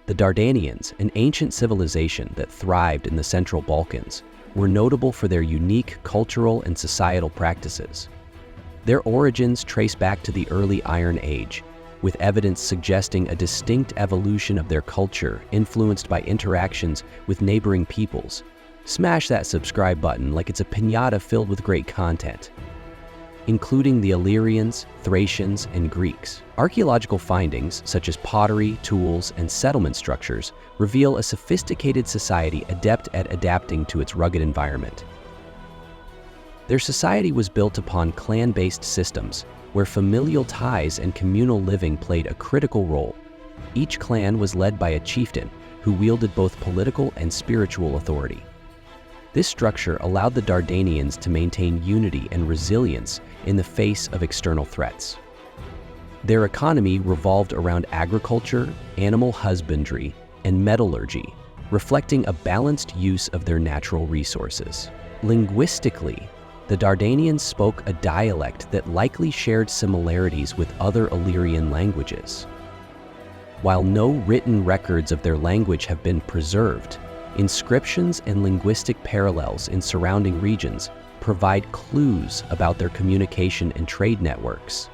The Dardanians, an ancient civilization that thrived in the central Balkans, were notable for their unique cultural and societal practices. Their origins trace back to the early Iron Age, with evidence suggesting a distinct evolution of their culture influenced by interactions with neighboring peoples. Smash that subscribe button like it's a piñata filled with great content. Including the Illyrians, Thracians, and Greeks. Archaeological findings, such as pottery, tools, and settlement structures, reveal a sophisticated society adept at adapting to its rugged environment. Their society was built upon clan-based systems, where familial ties and communal living played a critical role. Each clan was led by a chieftain, who wielded both political and spiritual authority. This structure allowed the Dardanians to maintain unity and resilience in the face of external threats. Their economy revolved around agriculture, animal husbandry, and metallurgy, reflecting a balanced use of their natural resources. Linguistically, the Dardanians spoke a dialect that likely shared similarities with other Illyrian languages. While no written records of their language have been preserved, inscriptions and linguistic parallels in surrounding regions provide clues about their communication and trade networks.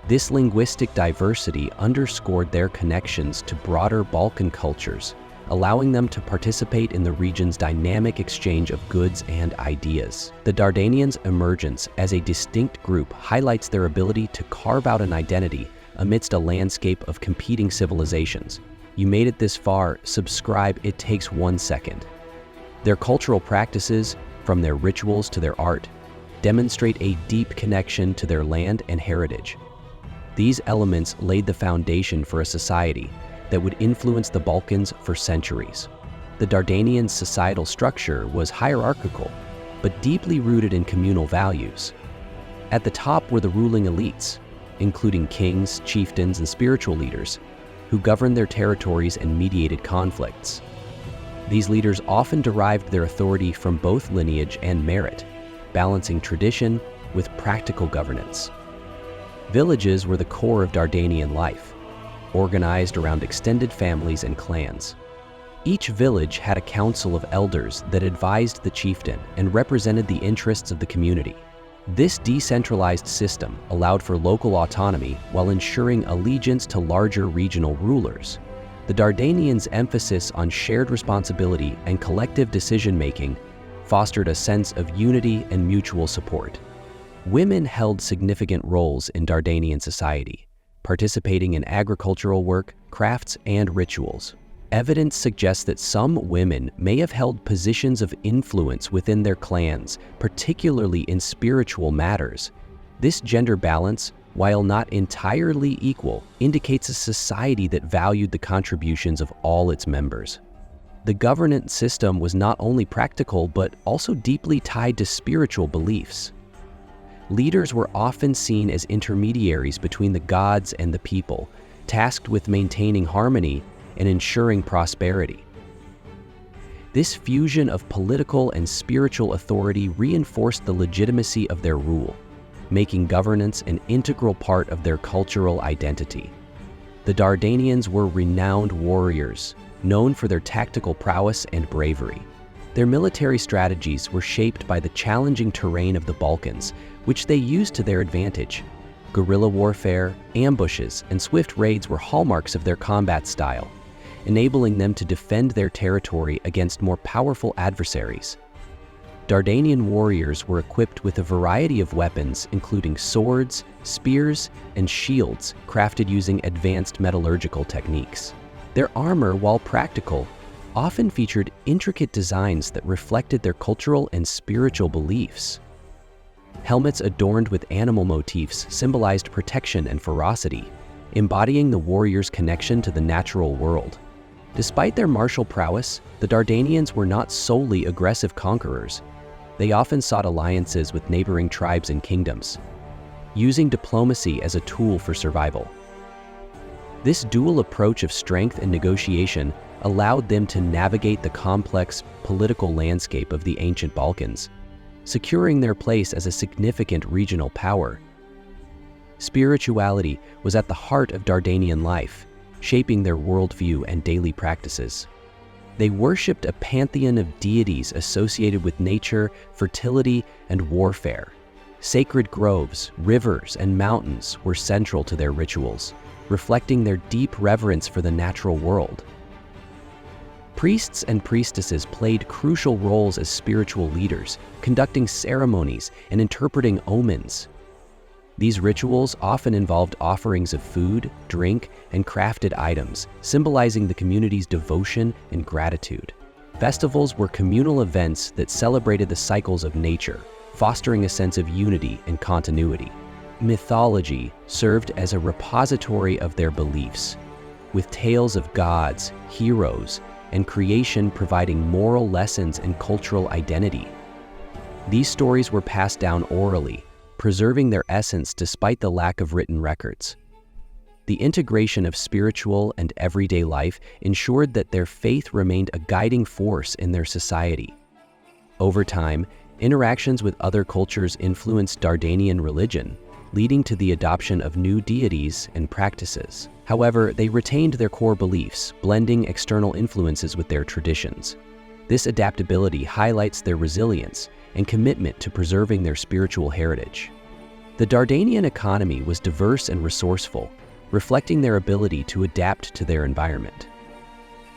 This linguistic diversity underscored their connections to broader Balkan cultures, allowing them to participate in the region's dynamic exchange of goods and ideas. The Dardanians' emergence as a distinct group highlights their ability to carve out an identity amidst a landscape of competing civilizations. You made it this far, subscribe, it takes 1 second. Their cultural practices, from their rituals to their art, demonstrate a deep connection to their land and heritage. These elements laid the foundation for a society that would influence the Balkans for centuries. The Dardanian societal structure was hierarchical, but deeply rooted in communal values. At the top were the ruling elites, including kings, chieftains, and spiritual leaders, who governed their territories and mediated conflicts. These leaders often derived their authority from both lineage and merit, balancing tradition with practical governance. Villages were the core of Dardanian life, organized around extended families and clans. Each village had a council of elders that advised the chieftain and represented the interests of the community. This decentralized system allowed for local autonomy while ensuring allegiance to larger regional rulers. The Dardanians' emphasis on shared responsibility and collective decision-making fostered a sense of unity and mutual support. Women held significant roles in Dardanian society, participating in agricultural work, crafts, and rituals. Evidence suggests that some women may have held positions of influence within their clans, particularly in spiritual matters. This gender balance, while not entirely equal, indicates a society that valued the contributions of all its members. The governance system was not only practical but also deeply tied to spiritual beliefs. Leaders were often seen as intermediaries between the gods and the people, tasked with maintaining harmony and ensuring prosperity. This fusion of political and spiritual authority reinforced the legitimacy of their rule, making governance an integral part of their cultural identity. The Dardanians were renowned warriors, known for their tactical prowess and bravery. Their military strategies were shaped by the challenging terrain of the Balkans, which they used to their advantage. Guerrilla warfare, ambushes, and swift raids were hallmarks of their combat style, enabling them to defend their territory against more powerful adversaries. Dardanian warriors were equipped with a variety of weapons, including swords, spears, and shields crafted using advanced metallurgical techniques. Their armor, while practical, often featured intricate designs that reflected their cultural and spiritual beliefs. Helmets adorned with animal motifs symbolized protection and ferocity, embodying the warrior's connection to the natural world. Despite their martial prowess, the Dardanians were not solely aggressive conquerors. They often sought alliances with neighboring tribes and kingdoms, using diplomacy as a tool for survival. This dual approach of strength and negotiation allowed them to navigate the complex political landscape of the ancient Balkans, securing their place as a significant regional power. Spirituality was at the heart of Dardanian life, shaping their worldview and daily practices. They worshipped a pantheon of deities associated with nature, fertility, and warfare. Sacred groves, rivers, and mountains were central to their rituals, reflecting their deep reverence for the natural world. Priests and priestesses played crucial roles as spiritual leaders, conducting ceremonies and interpreting omens. These rituals often involved offerings of food, drink, and crafted items, symbolizing the community's devotion and gratitude. Festivals were communal events that celebrated the cycles of nature, fostering a sense of unity and continuity. Mythology served as a repository of their beliefs, with tales of gods, heroes, and creation providing moral lessons and cultural identity. These stories were passed down orally, preserving their essence despite the lack of written records. The integration of spiritual and everyday life ensured that their faith remained a guiding force in their society. Over time, interactions with other cultures influenced Dardanian religion, leading to the adoption of new deities and practices. However, they retained their core beliefs, blending external influences with their traditions. This adaptability highlights their resilience and commitment to preserving their spiritual heritage. The Dardanian economy was diverse and resourceful, reflecting their ability to adapt to their environment.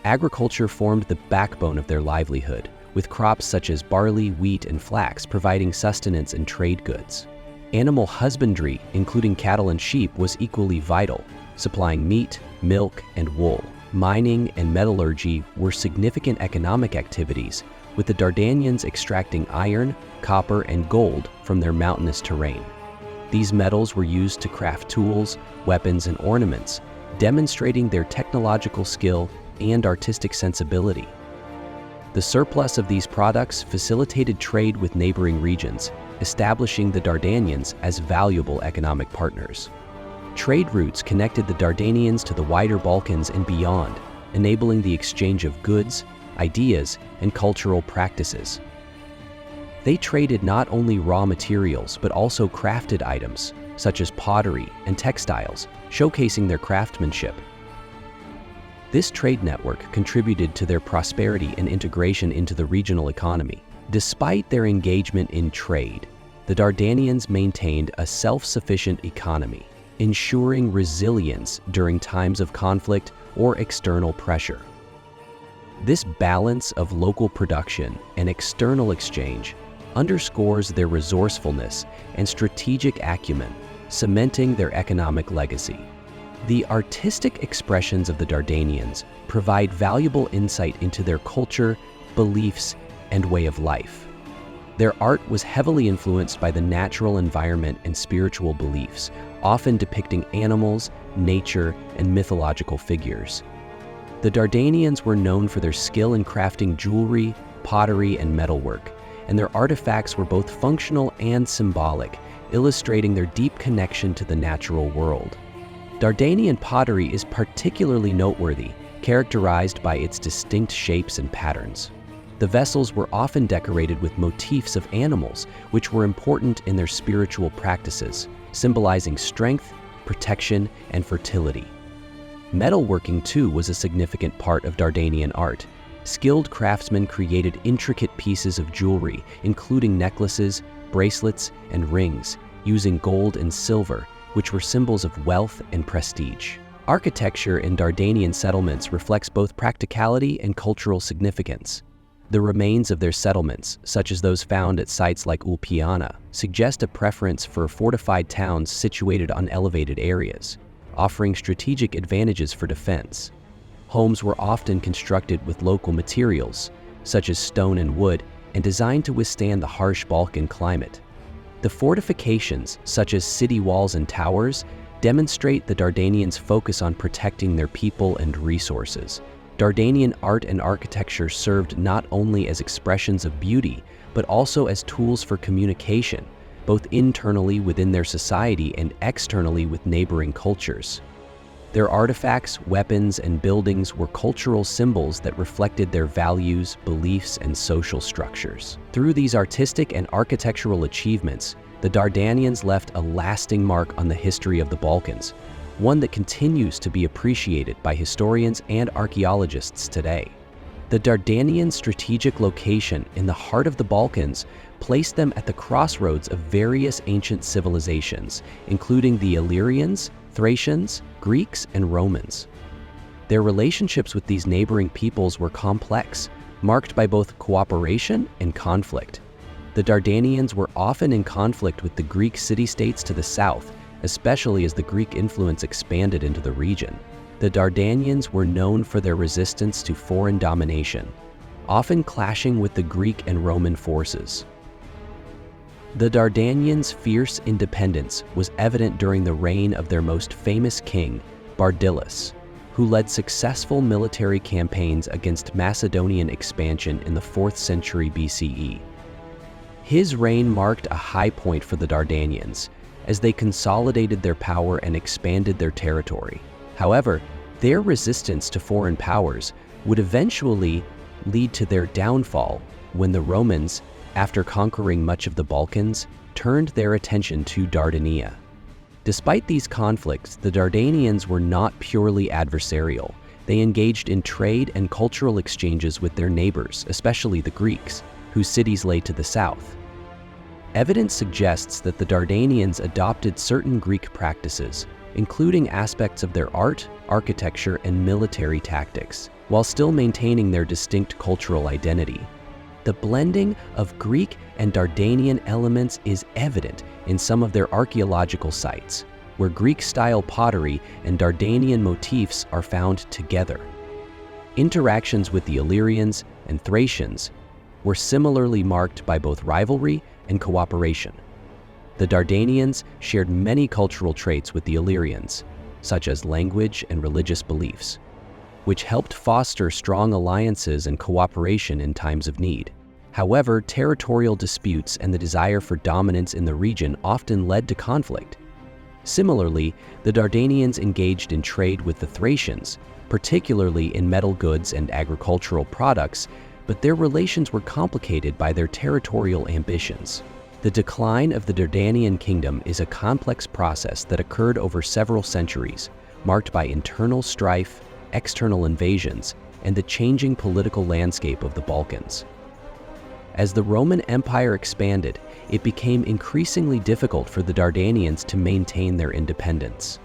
Agriculture formed the backbone of their livelihood, with crops such as barley, wheat, and flax providing sustenance and trade goods. Animal husbandry, including cattle and sheep, was equally vital, supplying meat, milk, and wool. Mining and metallurgy were significant economic activities, with the Dardanians extracting iron, copper, and gold from their mountainous terrain. These metals were used to craft tools, weapons, and ornaments, demonstrating their technological skill and artistic sensibility. The surplus of these products facilitated trade with neighboring regions, establishing the Dardanians as valuable economic partners. Trade routes connected the Dardanians to the wider Balkans and beyond, enabling the exchange of goods, ideas, and cultural practices. They traded not only raw materials but also crafted items, such as pottery and textiles, showcasing their craftsmanship. This trade network contributed to their prosperity and integration into the regional economy. Despite their engagement in trade, the Dardanians maintained a self-sufficient economy, ensuring resilience during times of conflict or external pressure. This balance of local production and external exchange underscores their resourcefulness and strategic acumen, cementing their economic legacy. The artistic expressions of the Dardanians provide valuable insight into their culture, beliefs, and way of life. Their art was heavily influenced by the natural environment and spiritual beliefs, often depicting animals, nature, and mythological figures. The Dardanians were known for their skill in crafting jewelry, pottery, and metalwork, and their artifacts were both functional and symbolic, illustrating their deep connection to the natural world. Dardanian pottery is particularly noteworthy, characterized by its distinct shapes and patterns. The vessels were often decorated with motifs of animals, which were important in their spiritual practices, symbolizing strength, protection, and fertility. Metalworking, too, was a significant part of Dardanian art. Skilled craftsmen created intricate pieces of jewelry, including necklaces, bracelets, and rings, using gold and silver, which were symbols of wealth and prestige. Architecture in Dardanian settlements reflects both practicality and cultural significance. The remains of their settlements, such as those found at sites like Ulpiana, suggest a preference for fortified towns situated on elevated areas, offering strategic advantages for defense. Homes were often constructed with local materials, such as stone and wood, and designed to withstand the harsh Balkan climate. The fortifications, such as city walls and towers, demonstrate the Dardanians' focus on protecting their people and resources. Dardanian art and architecture served not only as expressions of beauty, but also as tools for communication, both internally within their society and externally with neighboring cultures. Their artifacts, weapons, and buildings were cultural symbols that reflected their values, beliefs, and social structures. Through these artistic and architectural achievements, the Dardanians left a lasting mark on the history of the Balkans, one that continues to be appreciated by historians and archaeologists today. The Dardanian strategic location in the heart of the Balkans placed them at the crossroads of various ancient civilizations, including the Illyrians, Thracians, Greeks, and Romans. Their relationships with these neighboring peoples were complex, marked by both cooperation and conflict. The Dardanians were often in conflict with the Greek city-states to the south, especially as the Greek influence expanded into the region. The Dardanians were known for their resistance to foreign domination, often clashing with the Greek and Roman forces. The Dardanians' fierce independence was evident during the reign of their most famous king, Bardillus, who led successful military campaigns against Macedonian expansion in the 4th century BCE. His reign marked a high point for the Dardanians, as they consolidated their power and expanded their territory. However, their resistance to foreign powers would eventually lead to their downfall when the Romans, after conquering much of the Balkans, turned their attention to Dardania. Despite these conflicts, the Dardanians were not purely adversarial. They engaged in trade and cultural exchanges with their neighbors, especially the Greeks, whose cities lay to the south. Evidence suggests that the Dardanians adopted certain Greek practices, including aspects of their art, architecture, and military tactics, while still maintaining their distinct cultural identity. The blending of Greek and Dardanian elements is evident in some of their archaeological sites, where Greek-style pottery and Dardanian motifs are found together. Interactions with the Illyrians and Thracians were similarly marked by both rivalry and cooperation. The Dardanians shared many cultural traits with the Illyrians, such as language and religious beliefs, which helped foster strong alliances and cooperation in times of need. However, territorial disputes and the desire for dominance in the region often led to conflict. Similarly, the Dardanians engaged in trade with the Thracians, particularly in metal goods and agricultural products, but their relations were complicated by their territorial ambitions. The decline of the Dardanian kingdom is a complex process that occurred over several centuries, marked by internal strife, external invasions, and the changing political landscape of the Balkans. As the Roman Empire expanded, it became increasingly difficult for the Dardanians to maintain their independence.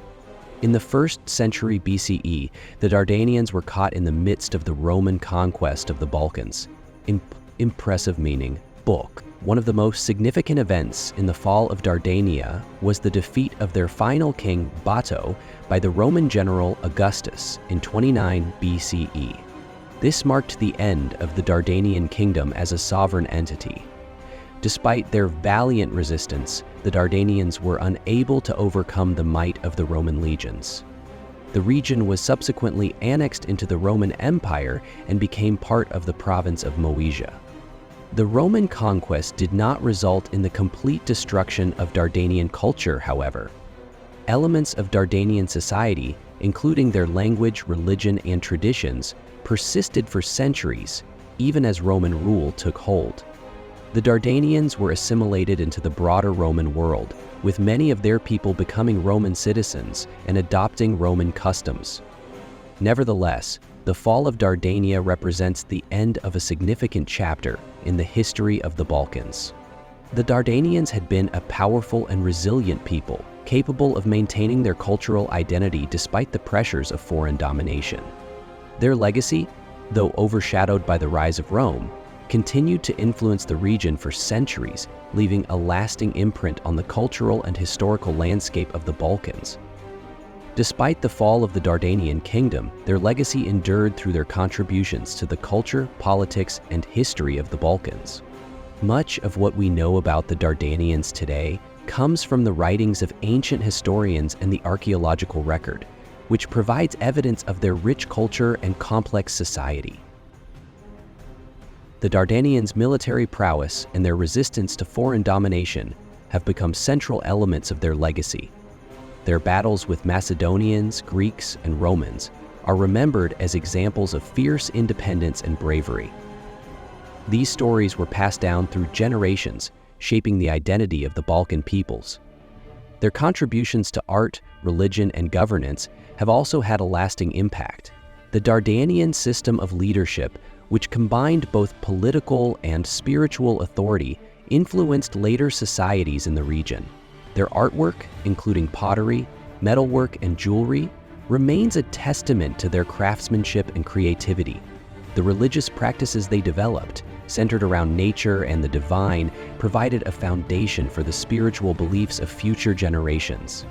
In the 1st century BCE, the Dardanians were caught in the midst of the Roman conquest of the Balkans. Impressive meaning, book. One of the most significant events in the fall of Dardania was the defeat of their final king, Bato, by the Roman general Augustus in 29 BCE. This marked the end of the Dardanian kingdom as a sovereign entity. Despite their valiant resistance, the Dardanians were unable to overcome the might of the Roman legions. The region was subsequently annexed into the Roman Empire and became part of the province of Moesia. The Roman conquest did not result in the complete destruction of Dardanian culture, however. Elements of Dardanian society, including their language, religion, and traditions, persisted for centuries, even as Roman rule took hold. The Dardanians were assimilated into the broader Roman world, with many of their people becoming Roman citizens and adopting Roman customs. Nevertheless, the fall of Dardania represents the end of a significant chapter in the history of the Balkans. The Dardanians had been a powerful and resilient people, capable of maintaining their cultural identity despite the pressures of foreign domination. Their legacy, though overshadowed by the rise of Rome, continued to influence the region for centuries, leaving a lasting imprint on the cultural and historical landscape of the Balkans. Despite the fall of the Dardanian kingdom, their legacy endured through their contributions to the culture, politics, and history of the Balkans. Much of what we know about the Dardanians today comes from the writings of ancient historians and the archaeological record, which provides evidence of their rich culture and complex society. The Dardanians' military prowess and their resistance to foreign domination have become central elements of their legacy. Their battles with Macedonians, Greeks, and Romans are remembered as examples of fierce independence and bravery. These stories were passed down through generations, shaping the identity of the Balkan peoples. Their contributions to art, religion, and governance have also had a lasting impact. The Dardanian system of leadership, which combined both political and spiritual authority, influenced later societies in the region. Their artwork, including pottery, metalwork, and jewelry, remains a testament to their craftsmanship and creativity. The religious practices they developed, centered around nature and the divine, provided a foundation for the spiritual beliefs of future generations.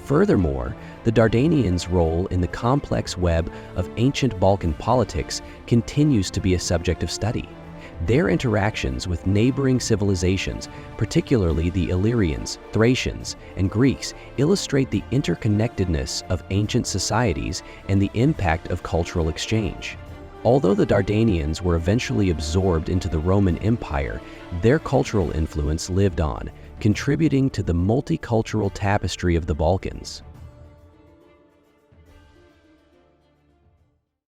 Furthermore, the Dardanians' role in the complex web of ancient Balkan politics continues to be a subject of study. Their interactions with neighboring civilizations, particularly the Illyrians, Thracians, and Greeks, illustrate the interconnectedness of ancient societies and the impact of cultural exchange. Although the Dardanians were eventually absorbed into the Roman Empire, their cultural influence lived on, contributing to the multicultural tapestry of the Balkans.